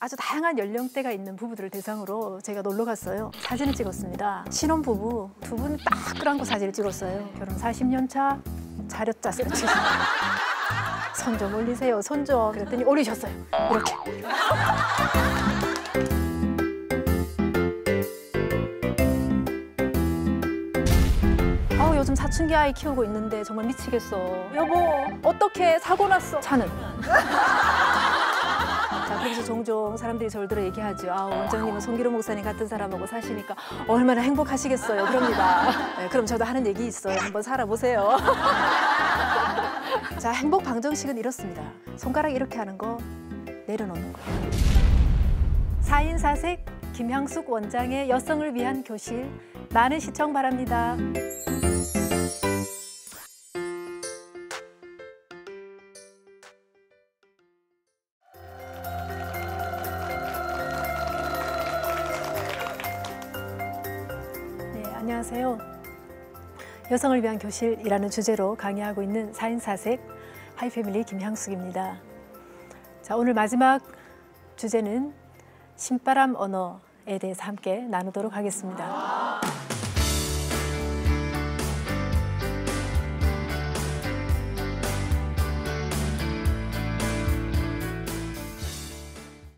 아주 다양한 연령대가 있는 부부들을 대상으로 제가 놀러 갔어요. 사진을 찍었습니다. 신혼부부 두 분 딱 끌어안고 사진을 찍었어요. 결혼 40년 차 차렷 자세로 찍었어요. 손 좀 올리세요, 손 좀. 그랬더니 올리셨어요. 이렇게. 요즘 사춘기 아이 키우고 있는데 정말 미치겠어. 여보, 어떻게 사고 났어? 차는. 자, 그래서 종종 사람들이 저를 들어 얘기하죠. 원장님은 송기로 목사님 같은 사람하고 사시니까 얼마나 행복하시겠어요. 그럽니다. 네, 그럼 저도 하는 얘기 있어요. 한번 살아보세요. 자, 행복 방정식은 이렇습니다. 손가락 이렇게 하는 거 내려놓는 거예요. 4인 4색 김향숙 원장의 여성을 위한 교실, 많은 시청 바랍니다. 안녕하세요. 여성을 위한 교실이라는 주제로 강의하고 있는 4인 4색 하이패밀리 김향숙입니다. 자, 오늘 마지막 주제는 신바람 언어에 대해서 함께 나누도록 하겠습니다.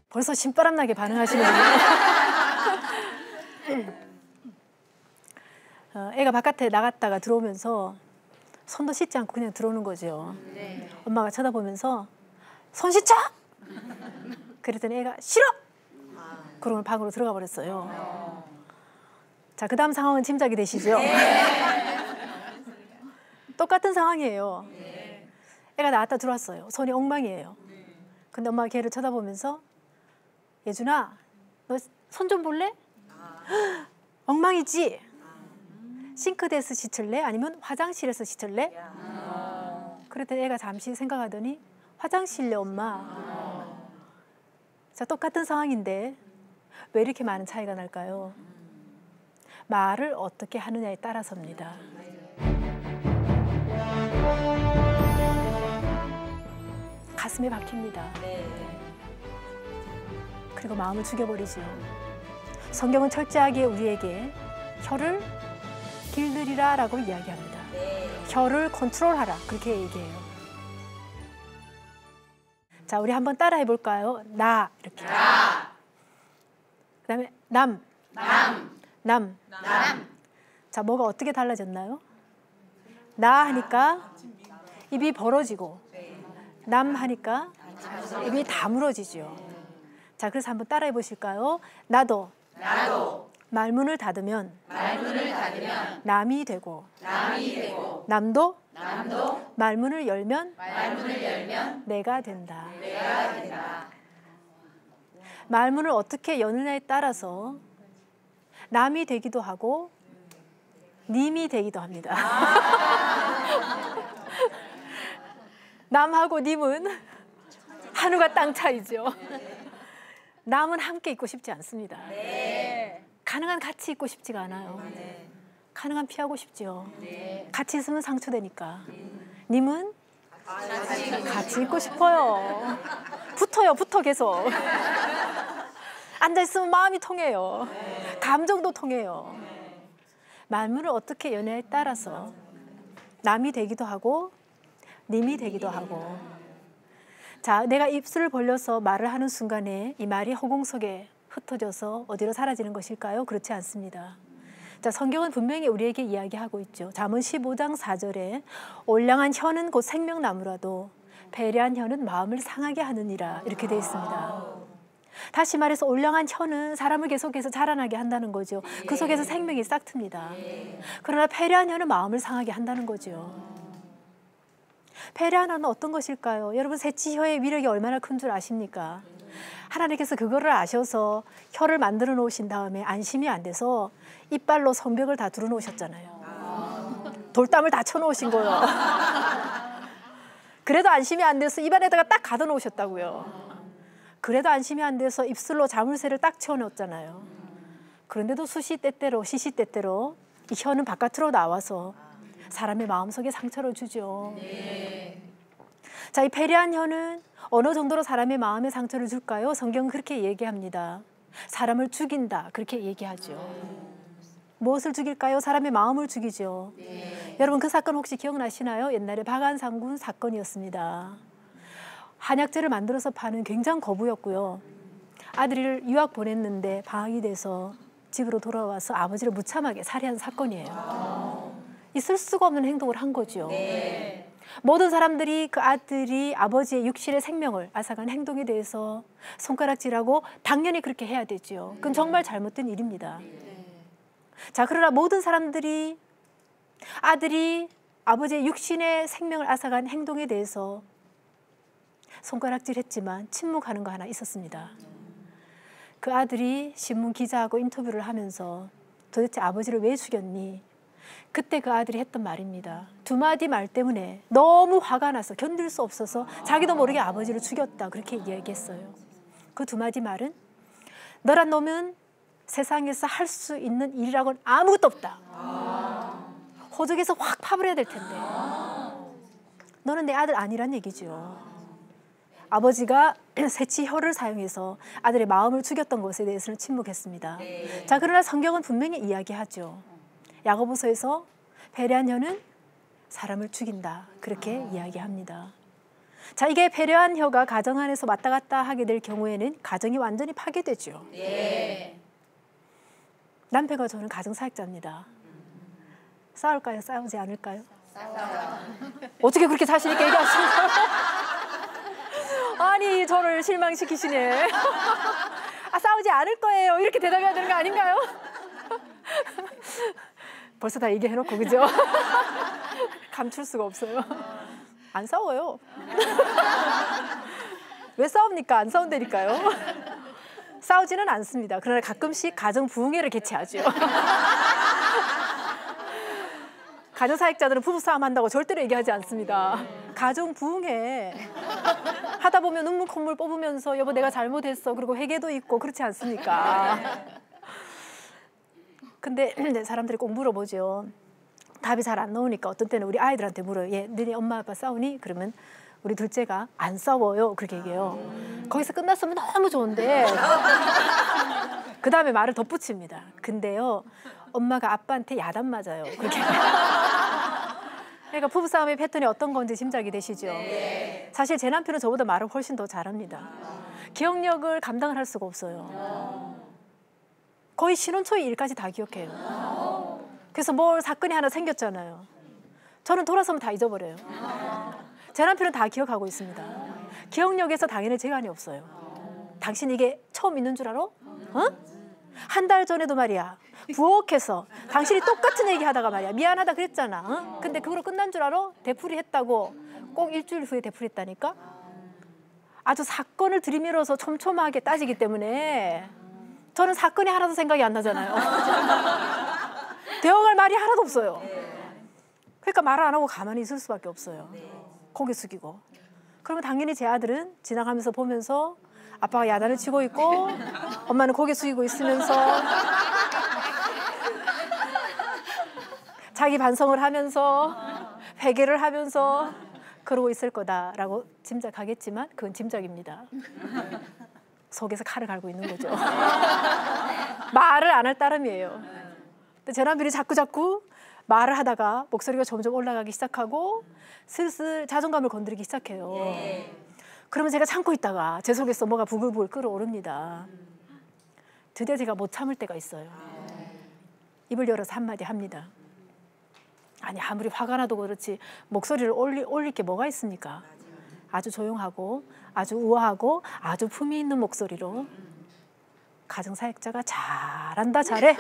벌써 신바람 나게 반응하시는군요. 애가 바깥에 나갔다가 들어오면서 손도 씻지 않고 그냥 들어오는 거죠. 네. 엄마가 쳐다보면서 손 씻자! 그랬더니 애가 싫어! 그러면 방으로 들어가 버렸어요. 자, 그 다음 상황은 짐작이 되시죠? 네. 똑같은 상황이에요. 애가 나갔다 들어왔어요. 손이 엉망이에요. 근데 엄마가 걔를 쳐다보면서 예준아, 너 손 좀 볼래? 엉망이지? 싱크대에서 씻을래? 아니면 화장실에서 씻을래? 그랬더니 애가 잠시 생각하더니 화장실래 엄마. 자, 똑같은 상황인데 왜 이렇게 많은 차이가 날까요? 말을 어떻게 하느냐에 따라서입니다. 가슴에 박힙니다. 그리고 마음을 죽여버리죠. 성경은 철저하게 우리에게 혀를 길들이라 라고 이야기합니다. 혀를 컨트롤하라, 그렇게 얘기해요. 자, 우리 한번 따라 해볼까요? 나, 이렇게. 나. 그 다음에 남. 자, 뭐가 어떻게 달라졌나요? 나 하니까 입이 벌어지고, 남 하니까 입이 다물어지죠. 자, 그래서 한번 따라 해보실까요? 나도. 말문을 닫으면 남이 되고, 남도 말문을 열면 내가 된다. 말문을 어떻게 여느냐에 따라서 남이 되기도 하고 님이 되기도 합니다. 남하고 님은 하늘과 땅 차이죠. 남은 함께 있고 싶지 않습니다. 가능한 같이 있고 싶지가 않아요. 가능한 피하고 싶죠. 같이 있으면 상처되니까. 님은 같이 있고 싶어요. 붙어 계속. 앉아있으면 마음이 통해요. 감정도 통해요. 말문을 어떻게 여냐에 따라서 남이 되기도 하고 님이 되기도 하고. 자, 내가 입술을 벌려서 말을 하는 순간에 이 말이 허공 속에 흩어져서 어디로 사라지는 것일까요? 그렇지 않습니다. 자, 성경은 분명히 우리에게 이야기하고 있죠. 잠언 15장 4절에 올량한 혀는 곧 생명나무라도 배려한 혀는 마음을 상하게 하느니라, 이렇게 되어 있습니다. 다시 말해서 올량한 혀는 사람을 계속해서 자라나게 한다는 거죠. 그 속에서 생명이 싹틉니다. 그러나 배려한 혀는 마음을 상하게 한다는 거죠. 배려한 혀는 어떤 것일까요? 여러분, 새치혀의 위력이 얼마나 큰 줄 아십니까? 하나님께서 그거를 아셔서 혀를 만들어 놓으신 다음에 안심이 안 돼서 이빨로 성벽을 다 두르 놓으셨잖아요. 돌담을 다 쳐놓으신 거예요. 그래도 안심이 안 돼서 입안에다가 딱 가둬 놓으셨다고요. 그래도 안심이 안 돼서 입술로 자물쇠를 딱 채워넣었잖아요. 그런데도 수시때때로 시시때때로 이 혀는 바깥으로 나와서 사람의 마음속에 상처를 주죠. 자, 이 배려한 혀는 어느 정도로 사람의 마음에 상처를 줄까요? 성경은 그렇게 얘기합니다. 사람을 죽인다, 그렇게 얘기하죠. 무엇을 죽일까요? 사람의 마음을 죽이죠. 여러분 그 사건 혹시 기억나시나요? 옛날에 박안상군 사건이었습니다. 한약재를 만들어서 파는 굉장한 거부였고요. 아들을 유학 보냈는데 방학이 돼서 집으로 돌아와서 아버지를 무참하게 살해한 사건이에요. 있을 수가 없는 행동을 한 거죠. 모든 사람들이 그 아들이 아버지의 육신의 생명을 앗아간 행동에 대해서 손가락질하고 당연히 그렇게 해야 되죠. 그건 정말 잘못된 일입니다. 자, 그러나 모든 사람들이 아들이 아버지의 육신의 생명을 앗아간 행동에 대해서 손가락질했지만 침묵하는 거 하나 있었습니다. 그 아들이 신문 기자하고 인터뷰를 하면서 도대체 아버지를 왜 죽였니? 그때 그 아들이 했던 말입니다. 두 마디 말 때문에 너무 화가 나서 견딜 수 없어서 자기도 모르게 아버지를 죽였다, 그렇게 이야기했어요. 그 두 마디 말은 너란 놈은 세상에서 할 수 있는 일이라고는 아무것도 없다. 호적에서 확 파버려야 될 텐데 너는 내 아들 아니란 얘기죠. 아버지가 새치혀를 사용해서 아들의 마음을 죽였던 것에 대해서는 침묵했습니다. 자, 그러나 성경은 분명히 이야기하죠. 야고보서에서 배려한 혀는 사람을 죽인다, 그렇게 이야기합니다. 자, 이게 배려한 혀가 가정 안에서 왔다 갔다 하게 될 경우에는 가정이 완전히 파괴되죠. 남편과 저는 가정사역자입니다. 싸울까요? 싸우지 않을까요? 어떻게 그렇게 자신 있게 얘기하십니까? 아니, 저를 실망시키시네. 싸우지 않을 거예요, 이렇게 대답해야 되는 거 아닌가요? 벌써 다 얘기해놓고, 그죠? 감출 수가 없어요. 안 싸워요. 왜 싸웁니까? 안 싸운다니까요. 싸우지는 않습니다. 그러나 가끔씩 가정 부흥회를 개최하죠. 가정사역자들은 부부싸움 한다고 절대로 얘기하지 않습니다. 가정 부흥회 하다 보면 눈물 콧물 뽑으면서 여보 내가 잘못했어, 그리고 회개도 있고, 그렇지 않습니까? 근데 사람들이 꼭 물어보죠. 답이 잘 안 나오니까 어떤 때는 우리 아이들한테 물어요. 얘, 너네 엄마 아빠 싸우니? 그러면 우리 둘째가 안 싸워요, 그렇게 얘기해요. 거기서 끝났으면 너무 좋은데 그 다음에 말을 덧붙입니다. 근데요, 엄마가 아빠한테 야단 맞아요, 그렇게. 그러니까 부부싸움의 패턴이 어떤 건지 짐작이 되시죠? 사실 제 남편은 저보다 말을 훨씬 더 잘합니다. 기억력을 감당을 할 수가 없어요. 거의 신혼 초의 일까지 다 기억해요. 그래서 뭘 사건이 하나 생겼잖아요. 저는 돌아서면 다 잊어버려요. 제 남편은 다 기억하고 있습니다. 기억력에서 당연히 재간이 없어요. 당신 이게 처음 있는 줄 알아? 어? 한 달 전에도 말이야, 부엌에서 당신이 똑같은 얘기 하다가 말이야, 미안하다 그랬잖아. 어? 근데 그걸로 끝난 줄 알아? 되풀이 했다고. 꼭 일주일 후에 되풀이 했다니까. 아주 사건을 들이밀어서 촘촘하게 따지기 때문에 저는 사건이 하나도 생각이 안 나잖아요. 대응할 말이 하나도 없어요. 그러니까 말을 안 하고 가만히 있을 수밖에 없어요. 고개 숙이고. 그러면 당연히 제 아들은 지나가면서 보면서 아빠가 야단을 치고 있고 엄마는 고개 숙이고 있으면서 자기 반성을 하면서 회개를 하면서 그러고 있을 거다라고 짐작하겠지만 그건 짐작입니다. 속에서 칼을 갈고 있는 거죠. 말을 안 할 따름이에요. 근데 제 남편이 자꾸 말을 하다가 목소리가 점점 올라가기 시작하고 슬슬 자존감을 건드리기 시작해요. 그러면 제가 참고 있다가 제 속에서 뭐가 부글부글 끓어오릅니다. 드디어 제가 못 참을 때가 있어요. 입을 열어서 한마디 합니다. 아니, 아무리 화가 나도 그렇지 목소리를 올릴 게 뭐가 있습니까? 아주 조용하고 아주 우아하고 아주 품위 있는 목소리로 가정사역자가 잘한다, 잘해.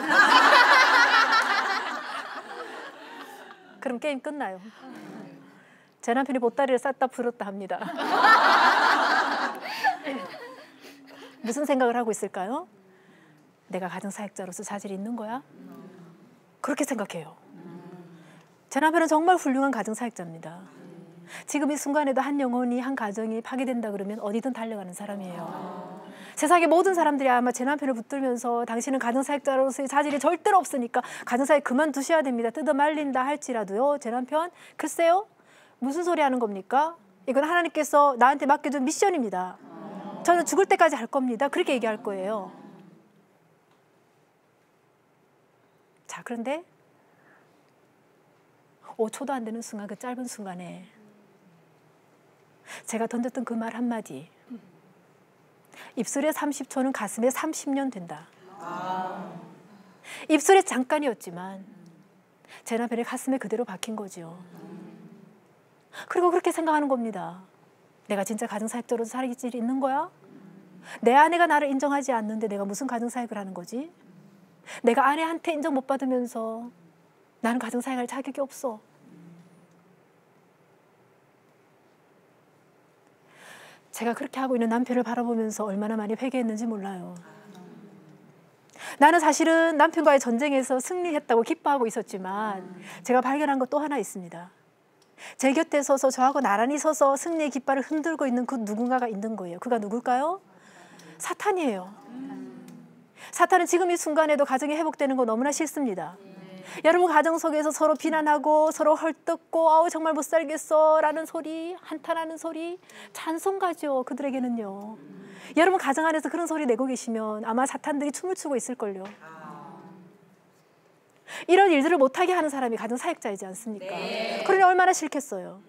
그럼 게임 끝나요. 제 남편이 보따리를 쌌다 풀었다 합니다. 무슨 생각을 하고 있을까요? 내가 가정사역자로서 자질이 있는 거야? 그렇게 생각해요. 제 남편은 정말 훌륭한 가정사역자입니다. 지금 이 순간에도 한 영혼이, 한 가정이 파괴된다 그러면 어디든 달려가는 사람이에요. 세상의 모든 사람들이 아마 제 남편을 붙들면서 당신은 가정사역자로서의 자질이 절대로 없으니까 가정사역 그만두셔야 됩니다, 뜯어 말린다 할지라도요, 제 남편 글쎄요, 무슨 소리 하는 겁니까? 이건 하나님께서 나한테 맡겨준 미션입니다. 저는 죽을 때까지 할 겁니다. 그렇게 얘기할 거예요. 자, 그런데 5초도 안 되는 순간, 그 짧은 순간에 제가 던졌던 그 말 한마디, 입술에 30초는 가슴에 30년 된다. 입술에 잠깐이었지만 제 남편의 가슴에 그대로 박힌 거죠. 그리고 그렇게 생각하는 겁니다. 내가 진짜 가정사역자로 살 길이 있는 거야? 내 아내가 나를 인정하지 않는데 내가 무슨 가정사역을 하는 거지? 내가 아내한테 인정 못 받으면서 나는 가정사역할 자격이 없어. 제가 그렇게 하고 있는 남편을 바라보면서 얼마나 많이 회개했는지 몰라요. 나는 사실은 남편과의 전쟁에서 승리했다고 기뻐하고 있었지만 제가 발견한 것 또 하나 있습니다. 제 곁에 서서 저하고 나란히 서서 승리의 깃발을 흔들고 있는 그 누군가가 있는 거예요. 그가 누굴까요? 사탄이에요. 사탄은 지금 이 순간에도 가정이 회복되는 거 너무나 싫습니다. 여러분 가정 속에서 서로 비난하고 서로 헐뜯고 아우 정말 못 살겠어 라는 소리, 한탄하는 소리, 찬송가죠. 그들에게는요. 여러분 가정 안에서 그런 소리 내고 계시면 아마 사탄들이 춤을 추고 있을걸요. 이런 일들을 못하게 하는 사람이 가정 사역자이지 않습니까? 그러니 얼마나 싫겠어요.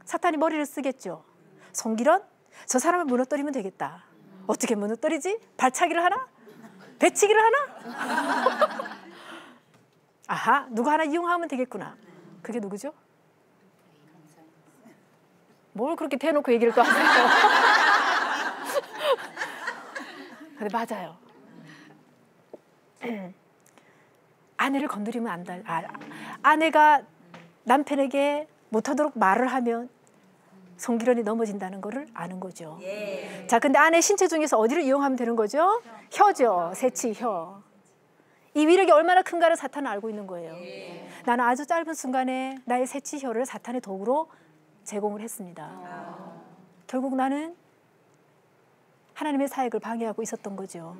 사탄이 머리를 쓰겠죠. 송기련? 저 사람을 무너뜨리면 되겠다. 어떻게 무너뜨리지? 발차기를 하나? 배치기를 하나? 아하, 누구 하나 이용하면 되겠구나. 그게 누구죠? 뭘 그렇게 대놓고 얘기를 또 하세요? 근데 맞아요. 아내를 건드리면 안 돼. 아내가 남편에게 못하도록 말을 하면 송기련이 넘어진다는 거를 아는 거죠. 자, 근데 아내 신체 중에서 어디를 이용하면 되는 거죠? 혀죠. 새치, 혀. 이 위력이 얼마나 큰가를 사탄은 알고 있는 거예요. 나는 아주 짧은 순간에 나의 새치 혀를 사탄의 도구로 제공을 했습니다. 결국 나는 하나님의 사역을 방해하고 있었던 거죠.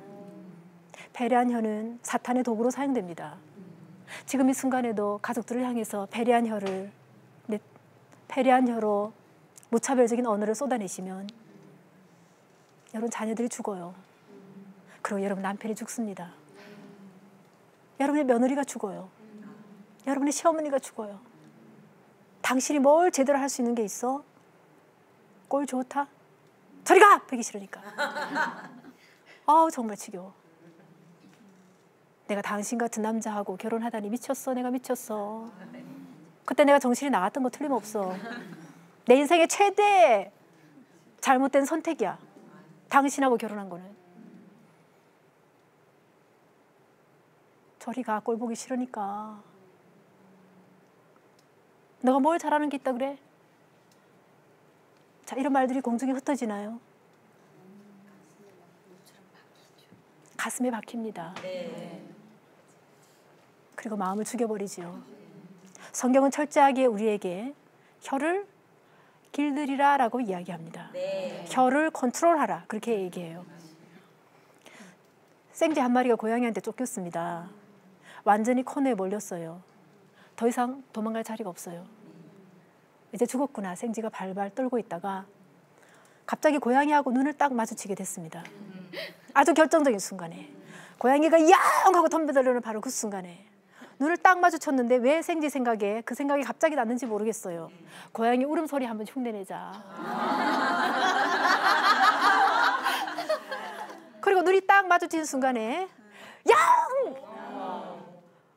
패배한 혀는 사탄의 도구로 사용됩니다. 지금 이 순간에도 가족들을 향해서 패배한 혀로 무차별적인 언어를 쏟아내시면 여러분 자녀들이 죽어요. 그리고 여러분 남편이 죽습니다. 여러분의 며느리가 죽어요. 여러분의 시어머니가 죽어요. 당신이 뭘 제대로 할 수 있는 게 있어? 꼴 좋다? 저리 가! 보기 싫으니까. 아우 정말 지겨워. 내가 당신 같은 남자하고 결혼하다니 미쳤어. 내가 미쳤어. 그때 내가 정신이 나갔던 거 틀림없어. 내 인생의 최대 잘못된 선택이야. 당신하고 결혼한 거는. 저리 가. 꼴 보기 싫으니까. 너가 뭘 잘하는 게 있다 그래? 자, 이런 말들이 공중에 흩어지나요? 가슴에 박힙니다. 그리고 마음을 죽여버리지요. 성경은 철저하게 우리에게 혀를 길들이라 라고 이야기합니다. 혀를 컨트롤하라 그렇게 얘기해요. 생쥐 한 마리가 고양이한테 쫓겼습니다. 완전히 코너에 몰렸어요. 더 이상 도망갈 자리가 없어요. 이제 죽었구나. 생쥐가 발발 떨고 있다가 갑자기 고양이하고 눈을 딱 마주치게 됐습니다. 아주 결정적인 순간에 고양이가 양 하고 덤벼들려는 바로 그 순간에 눈을 딱 마주쳤는데 왜 생쥐 생각에 그 생각이 갑자기 났는지 모르겠어요. 고양이 울음소리 한번 흉내내자. 그리고 눈이 딱 마주친 순간에 양!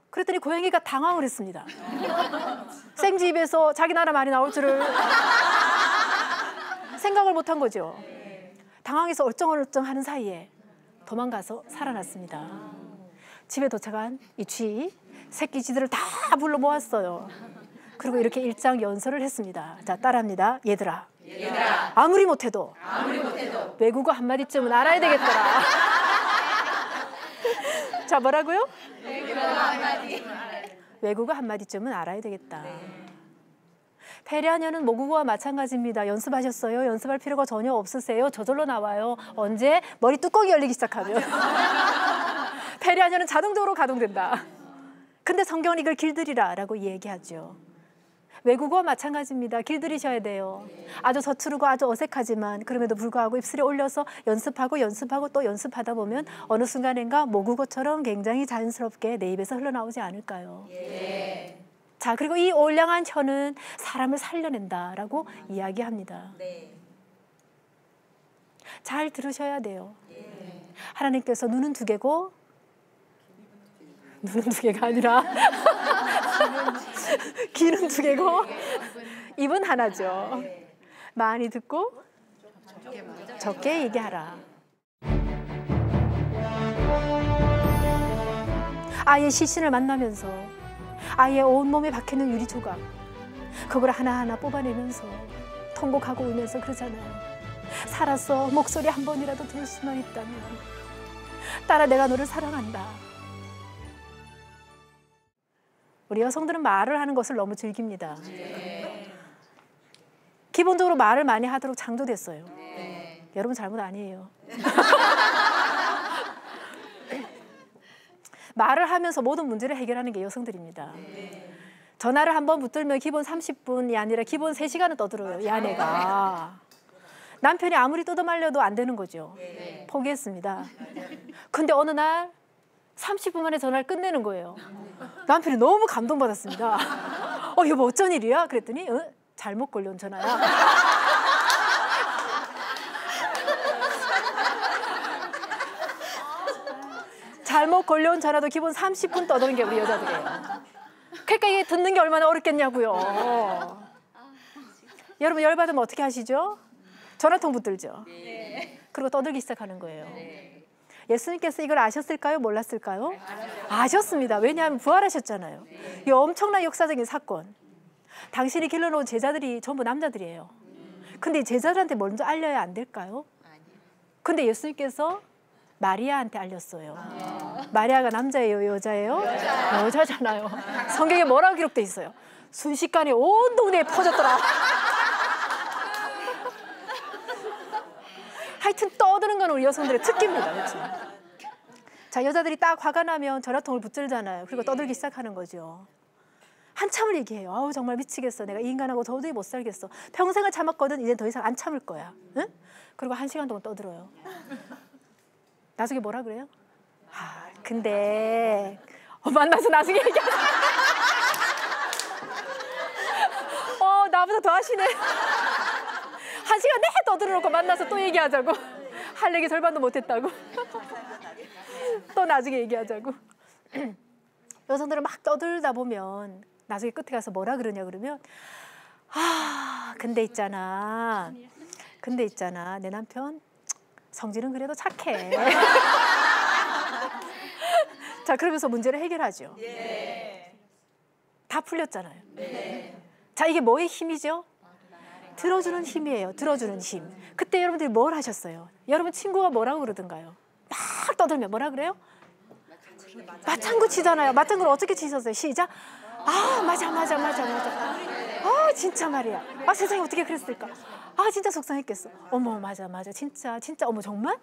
그랬더니 고양이가 당황을 했습니다. 생쥐 입에서 자기 나라 말이 나올 줄을 생각을 못한 거죠. 당황해서 얼쩡얼쩡 하는 사이에 도망가서 살아났습니다. 집에 도착한 이 쥐, 새끼 쥐들을 다 불러 모았어요. 그리고 이렇게 일장연설을 했습니다. 자, 따라합니다. 얘들아, 아무리 못해도 외국어 한마디쯤은 알아야 되겠더라. 자, 뭐라고요? 외국어 한마디쯤은 알아야 되겠다. 패배한 혀는 모국어와 마찬가지입니다. 연습하셨어요? 연습할 필요가 전혀 없으세요? 저절로 나와요. 언제? 머리 뚜껑이 열리기 시작하면. 패배한 혀는 자동적으로 가동된다. 근데 성경은 이걸 길들이라 라고 얘기하죠. 외국어와 마찬가지입니다. 길들이셔야 돼요. 아주 서투르고 아주 어색하지만 그럼에도 불구하고 입술에 올려서 연습하고 또 연습하다 보면 어느 순간인가 모국어처럼 굉장히 자연스럽게 내 입에서 흘러나오지 않을까요? 예. 자, 그리고 이 올량한 혀는 사람을 살려낸다라고 이야기합니다. 네. 잘 들으셔야 돼요. 예. 하나님께서 눈은 두 개고 눈은 두 개가 아니라 귀는 두 개고 입은 하나죠. 많이 듣고 적게 얘기하라. 아이의 시신을 만나면서 아이의 온몸에 박혀있는 유리 조각 그걸 하나하나 뽑아내면서 통곡하고 울면서 그러잖아요. 살아서 목소리 한 번이라도 들을 수만 있다면 딸아 내가 너를 사랑한다. 우리 여성들은 말을 하는 것을 너무 즐깁니다. 기본적으로 말을 많이 하도록 창조됐어요. 여러분 잘못 아니에요. 말을 하면서 모든 문제를 해결하는 게 여성들입니다. 전화를 한번 붙들면 기본 30분이 아니라 기본 3시간은 떠들어요. 이 아내가. 남편이 아무리 뜯어말려도 안 되는 거죠. 포기했습니다. 근데 어느 날 30분 만에 전화를 끝내는 거예요. 남편이 너무 감동받았습니다. 여보 어쩐 일이야? 그랬더니 잘못 걸려온 전화야. 잘못 걸려온 전화도 기본 30분 떠드는 게 우리 여자들이에요. 그러니까 이게 듣는 게 얼마나 어렵겠냐고요. 여러분 열받으면 어떻게 하시죠? 전화통 붙들죠. 그리고 떠들기 시작하는 거예요. 예수님께서 이걸 아셨을까요? 몰랐을까요? 아셨습니다. 왜냐하면 부활하셨잖아요. 이 엄청난 역사적인 사건. 당신이 길러놓은 제자들이 전부 남자들이에요. 근데 제자들한테 먼저 알려야 안 될까요? 근데 예수님께서 마리아한테 알렸어요. 마리아가 남자예요? 여자예요? 여자잖아요. 성경에 뭐라고 기록돼 있어요? 순식간에 온 동네에 퍼졌더라. 하여튼 떠드는 건 우리 여성들의 특기입니다. 그렇죠? 자, 여자들이 딱 화가 나면 전화통을 붙들잖아요. 그리고 떠들기 시작하는 거죠. 한참을 얘기해요. 아우 정말 미치겠어. 내가 이 인간하고 도저히 못 살겠어. 평생을 참았거든. 이제 더 이상 안 참을 거야. 응? 그리고 1시간 동안 떠들어요. 나중에 뭐라 그래요? 근데 만나서 나중에 얘기하자. 나보다 더 하시네. 1시간 내내 떠들어놓고 만나서 또 얘기하자고. 할 얘기 절반도 못했다고. 또 나중에 얘기하자고. 여성들은 막 떠들다 보면 나중에 끝에 가서 뭐라 그러냐 그러면 근데 있잖아 내 남편 성질은 그래도 착해. 자, 그러면서 문제를 해결하죠. 다 풀렸잖아요. 자, 이게 뭐의 힘이죠? 들어주는 힘이에요. 들어주는 힘. 그때 여러분들이 뭘 하셨어요? 여러분 친구가 뭐라고 그러던가요? 막 떠들면 뭐라 그래요? 맞장구 치잖아요. 맞장구를 어떻게 치셨어요? 시작. 맞아. 진짜 말이야. 세상에 어떻게 그랬을까? 진짜 속상했겠어. 어머 맞아 진짜 어머 정말?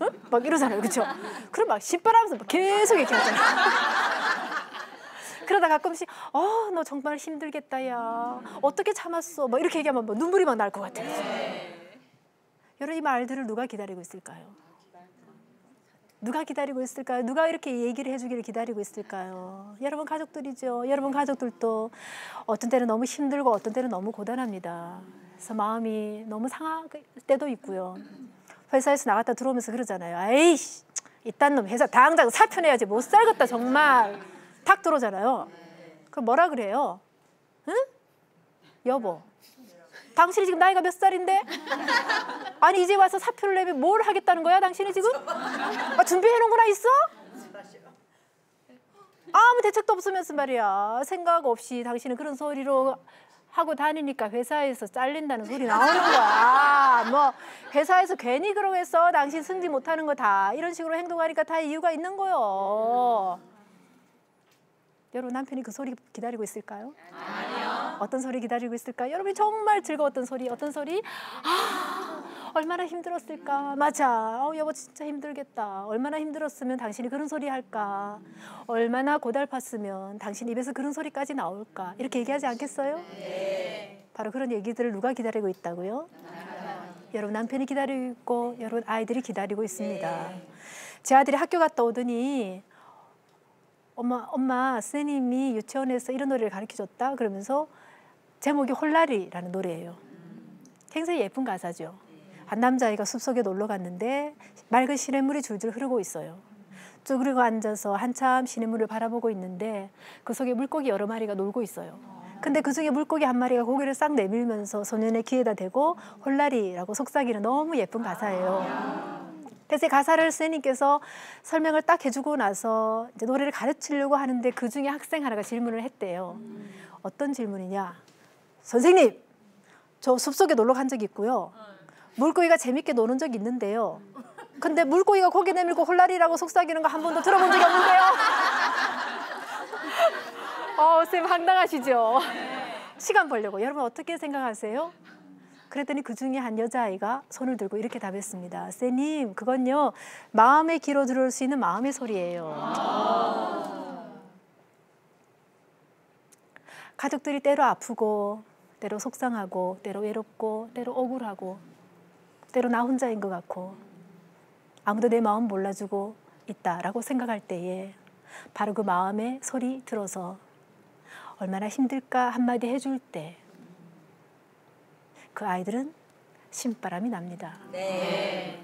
응? 막 이러잖아요. 그렇죠? 그럼 막 신바람에서 막 계속 얘기하잖아요. 그러다 가끔씩 너 정말 힘들겠다 야. 어떻게 참았어? 막 이렇게 얘기하면 뭐 눈물이 막 날 것 같아요. 여러분 이 말들을 누가 기다리고 있을까요? 누가 기다리고 있을까요? 누가 이렇게 얘기를 해주기를 기다리고 있을까요? 여러분 가족들이죠. 여러분 가족들도 어떤 때는 너무 힘들고 어떤 때는 너무 고단합니다. 그래서 마음이 너무 상할 때도 있고요. 회사에서 나갔다 들어오면서 그러잖아요. 에이씨 이딴 놈 회사 당장 사표내야지 못 살겠다 정말. 탁 들어오잖아요. 그럼 뭐라 그래요? 응? 여보 당신이 지금 나이가 몇 살인데? 아니 이제 와서 사표를 내면 뭘 하겠다는 거야 당신이 지금? 준비해놓은 거나 있어? 아무 대책도 없으면서 말이야. 생각 없이 당신은 그런 소리로 하고 다니니까 회사에서 잘린다는 소리 나오는 거야. 뭐 회사에서 괜히 그러고 했어. 당신 승진 못하는 거 다 이런 식으로 행동하니까 다 이유가 있는 거요. 여러분 남편이 그 소리 기다리고 있을까요? 아니요. 어떤 소리 기다리고 있을까요? 여러분이 정말 즐거웠던 소리 어떤 소리? 얼마나 힘들었을까. 맞아. 여보 진짜 힘들겠다. 얼마나 힘들었으면 당신이 그런 소리 할까. 얼마나 고달팠으면 당신 입에서 그런 소리까지 나올까. 이렇게 얘기하지 않겠어요? 네. 바로 그런 얘기들을 누가 기다리고 있다고요? 여러분 남편이 기다리고 있고 여러분 아이들이 기다리고 있습니다. 네. 제 아들이 학교 갔다 오더니 엄마 선생님이 유치원에서 이런 노래를 가르쳐줬다 그러면서 제목이 홀라리라는 노래예요. 굉장히 예쁜 가사죠. 한 남자아이가 숲속에 놀러 갔는데 맑은 시냇물이 줄줄 흐르고 있어요. 쭈그리고 앉아서 한참 시냇물을 바라보고 있는데 그 속에 물고기 여러 마리가 놀고 있어요. 근데 그중에 물고기 한 마리가 고개를 싹 내밀면서 소년의 귀에다 대고 홀라리라고 속삭이는 너무 예쁜 가사예요. 그래서 가사를 선생님께서 설명을 딱 해주고 나서 이제 노래를 가르치려고 하는데 그중에 학생 하나가 질문을 했대요. 어떤 질문이냐? 선생님, 저 숲속에 놀러 간 적이 있고요. 물고기가 재밌게 노는 적이 있는데요. 근데 물고기가 고개 내밀고 홀라리라고 속삭이는 거 한 번도 들어본 적이 없는데요. 선생님 황당하시죠? 시간 벌려고. 여러분 어떻게 생각하세요? 그랬더니 그중에 한 여자아이가 손을 들고 이렇게 답했습니다. 선생님, 그건요. 마음의 귀로 들을 수 있는 마음의 소리예요. 가족들이 때로 아프고 때로 속상하고 때로 외롭고 때로 억울하고 때로 나 혼자인 것 같고 아무도 내 마음 몰라주고 있다라고 생각할 때에 바로 그 마음의 소리 들어서 얼마나 힘들까 한마디 해줄 때 그 아이들은 신바람이 납니다. 네.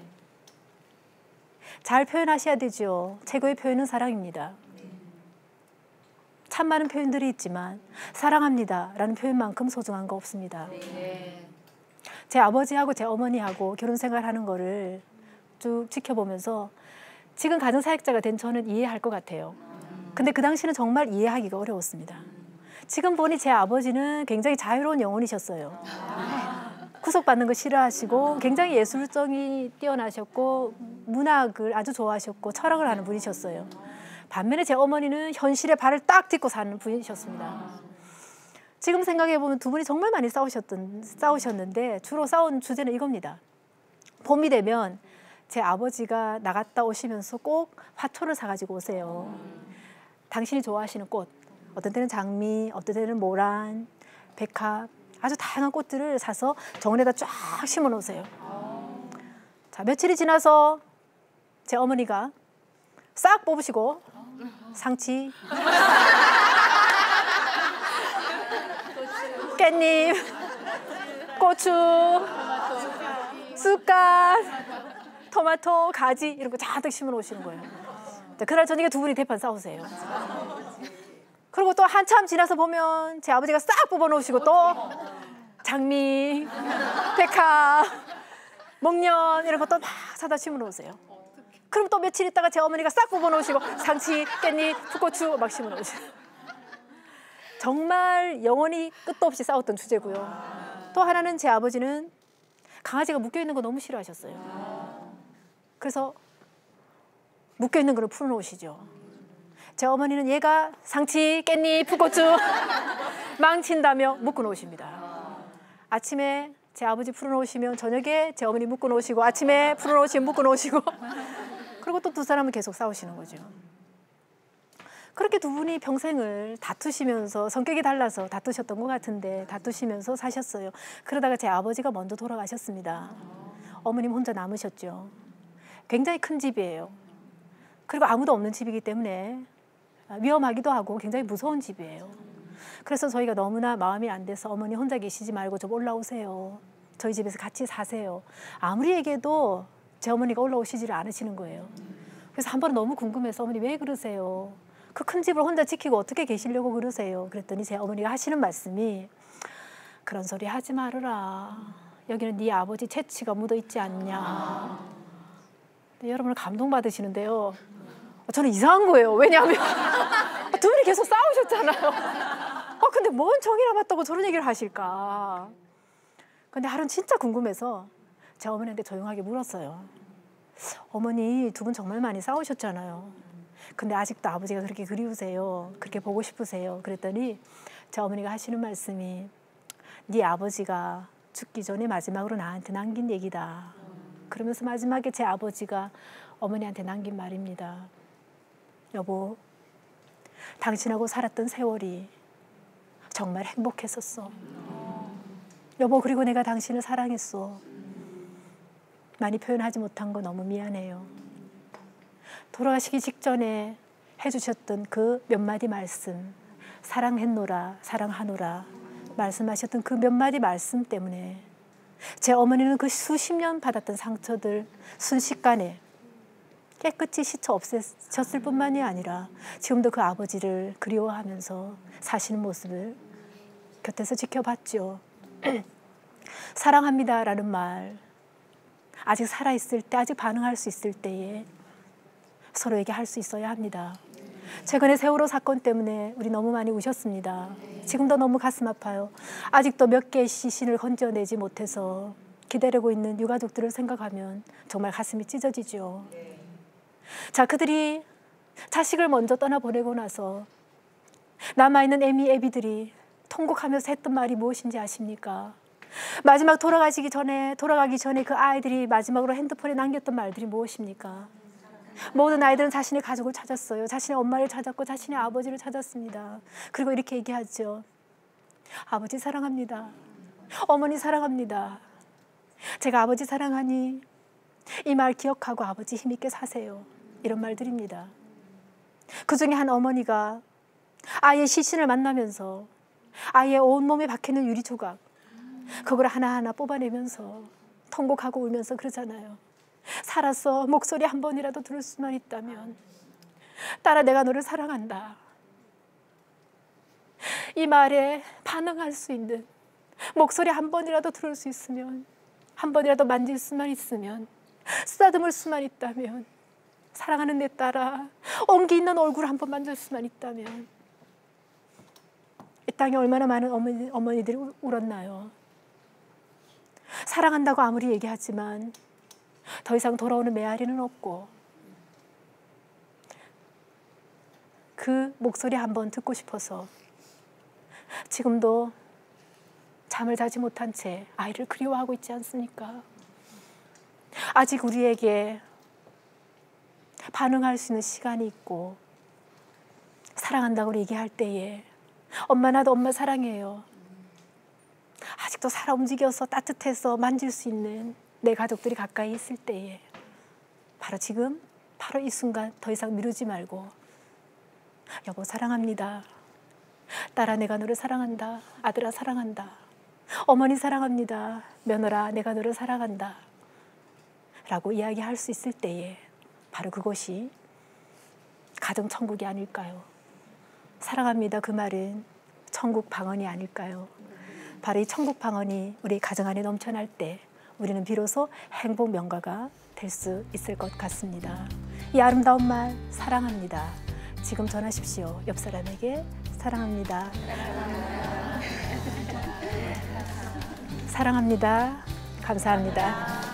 잘 표현하셔야 되죠. 최고의 표현은 사랑입니다. 참 많은 표현들이 있지만 사랑합니다 라는 표현만큼 소중한 거 없습니다. 네. 제 아버지하고 제 어머니하고 결혼 생활하는 거를 쭉 지켜보면서 지금 가정사역자가 된 저는 이해할 것 같아요. 근데 그 당시는 정말 이해하기가 어려웠습니다. 지금 보니 제 아버지는 굉장히 자유로운 영혼이셨어요. 구속받는 거 싫어하시고 굉장히 예술성이 뛰어나셨고 문학을 아주 좋아하셨고 철학을 하는 분이셨어요. 반면에 제 어머니는 현실에 발을 딱 딛고 사는 분이셨습니다. 지금 생각해보면 두 분이 정말 많이 싸우셨는데 주로 싸운 주제는 이겁니다. 봄이 되면 제 아버지가 나갔다 오시면서 꼭 화초를 사가지고 오세요. 당신이 좋아하시는 꽃, 어떤 때는 장미, 어떤 때는 모란, 백합, 아주 다양한 꽃들을 사서 정원에다 쫙 심어 놓으세요. 자, 며칠이 지나서 제 어머니가 싹 뽑으시고 상치, 깻잎, 고추, 쑥갓, 토마토, 가지 이런 거 잔뜩 심어 놓으시는 거예요. 그날 저녁에 두 분이 대판 싸우세요. 그리고 또 한참 지나서 보면 제 아버지가 싹 뽑아 놓으시고 또 장미, 백합, 목련 이런 거 또 막 사다 심어 놓으세요. 그럼 또 며칠 있다가 제 어머니가 싹 뽑아 놓으시고 상치, 깻잎, 풋고추 막 심어 놓으세요. 정말 영원히 끝도 없이 싸웠던 주제고요. 또 하나는 제 아버지는 강아지가 묶여있는 거 너무 싫어하셨어요. 그래서 묶여있는 거를 풀어놓으시죠. 제 어머니는 얘가 상치, 깻잎, 풋고추 망친다며 묶어놓으십니다. 아침에 제 아버지 풀어놓으시면 저녁에 제 어머니 묶어놓으시고 아침에 풀어놓으시면 묶어놓으시고 그리고 또 두 사람은 계속 싸우시는 거죠. 그렇게 두 분이 평생을 다투시면서 성격이 달라서 다투셨던 것 같은데 다투시면서 사셨어요. 그러다가 제 아버지가 먼저 돌아가셨습니다. 어머님 혼자 남으셨죠. 굉장히 큰 집이에요. 그리고 아무도 없는 집이기 때문에 위험하기도 하고 굉장히 무서운 집이에요. 그래서 저희가 너무나 마음이 안 돼서 어머니 혼자 계시지 말고 좀 올라오세요. 저희 집에서 같이 사세요. 아무리 얘기해도 제 어머니가 올라오시지를 않으시는 거예요. 그래서 한 번은 너무 궁금해서 어머니 왜 그러세요? 그 큰 집을 혼자 지키고 어떻게 계시려고 그러세요? 그랬더니 제 어머니가 하시는 말씀이 그런 소리 하지 말아라. 여기는 네 아버지 채취가 묻어있지 않냐. 여러분을 감동받으시는데요. 저는 이상한 거예요. 왜냐하면 두 분이 계속 싸우셨잖아요. 근데 뭔 정이 남았다고 저런 얘기를 하실까. 근데 하루는 진짜 궁금해서 제 어머니한테 조용하게 물었어요. 어머니 두 분 정말 많이 싸우셨잖아요. 근데 아직도 아버지가 그렇게 그리우세요? 그렇게 보고 싶으세요? 그랬더니 제 어머니가 하시는 말씀이 네 아버지가 죽기 전에 마지막으로 나한테 남긴 얘기다. 그러면서 마지막에 제 아버지가 어머니한테 남긴 말입니다. 여보, 당신하고 살았던 세월이 정말 행복했었어. 여보, 그리고 내가 당신을 사랑했어. 많이 표현하지 못한 거 너무 미안해요. 돌아가시기 직전에 해주셨던 그 몇 마디 말씀, 사랑했노라, 사랑하노라 말씀하셨던 그 몇 마디 말씀 때문에 제 어머니는 그 수십 년 받았던 상처들 순식간에 깨끗이 씻어 없애졌을 뿐만이 아니라 지금도 그 아버지를 그리워하면서 사시는 모습을 곁에서 지켜봤죠. 사랑합니다라는 말, 아직 살아있을 때, 아직 반응할 수 있을 때에 서로에게 할 수 있어야 합니다. 최근에 세월호 사건 때문에 우리 너무 많이 우셨습니다. 지금도 너무 가슴 아파요. 아직도 몇 개의 시신을 건져내지 못해서 기다리고 있는 유가족들을 생각하면 정말 가슴이 찢어지죠. 자, 그들이 자식을 먼저 떠나보내고 나서 남아있는 애미, 애비들이 통곡하면서 했던 말이 무엇인지 아십니까? 마지막 돌아가기 전에 그 아이들이 마지막으로 핸드폰에 남겼던 말들이 무엇입니까? 모든 아이들은 자신의 가족을 찾았어요. 자신의 엄마를 찾았고 자신의 아버지를 찾았습니다. 그리고 이렇게 얘기하죠. 아버지 사랑합니다. 어머니 사랑합니다. 제가 아버지 사랑하니 이 말 기억하고 아버지 힘있게 사세요. 이런 말들입니다. 그 중에 한 어머니가 아이의 시신을 만나면서 아이의 온몸에 박혀있는 유리 조각, 그걸 하나하나 뽑아내면서 통곡하고 울면서 그러잖아요. 살아서 목소리 한 번이라도 들을 수만 있다면, 딸아 내가 너를 사랑한다. 이 말에 반응할 수 있는 목소리 한 번이라도 들을 수 있으면, 한 번이라도 만질 수만 있으면, 쓰다듬을 수만 있다면, 사랑하는 내 딸아 온기 있는 얼굴 한 번 만질 수만 있다면, 이 땅에 얼마나 많은 어머니들이 울었나요? 사랑한다고 아무리 얘기하지만 더 이상 돌아오는 메아리는 없고, 그 목소리 한번 듣고 싶어서 지금도 잠을 자지 못한 채 아이를 그리워하고 있지 않습니까? 아직 우리에게 반응할 수 있는 시간이 있고, 사랑한다고 얘기할 때에 엄마 나도 엄마 사랑해요. 아직도 살아 움직여서 따뜻해서 만질 수 있는 내 가족들이 가까이 있을 때에 바로 지금, 바로 이 순간 더 이상 미루지 말고 여보 사랑합니다. 딸아 내가 너를 사랑한다. 아들아 사랑한다. 어머니 사랑합니다. 며느라 내가 너를 사랑한다. 라고 이야기할 수 있을 때에 바로 그것이 가정천국이 아닐까요? 사랑합니다. 그 말은 천국 방언이 아닐까요? 바로 이 천국 방언이 우리 가정 안에 넘쳐날 때 우리는 비로소 행복 명가가 될 수 있을 것 같습니다. 이 아름다운 말 사랑합니다. 지금 전하십시오. 옆 사람에게 사랑합니다. 사랑합니다. 감사합니다.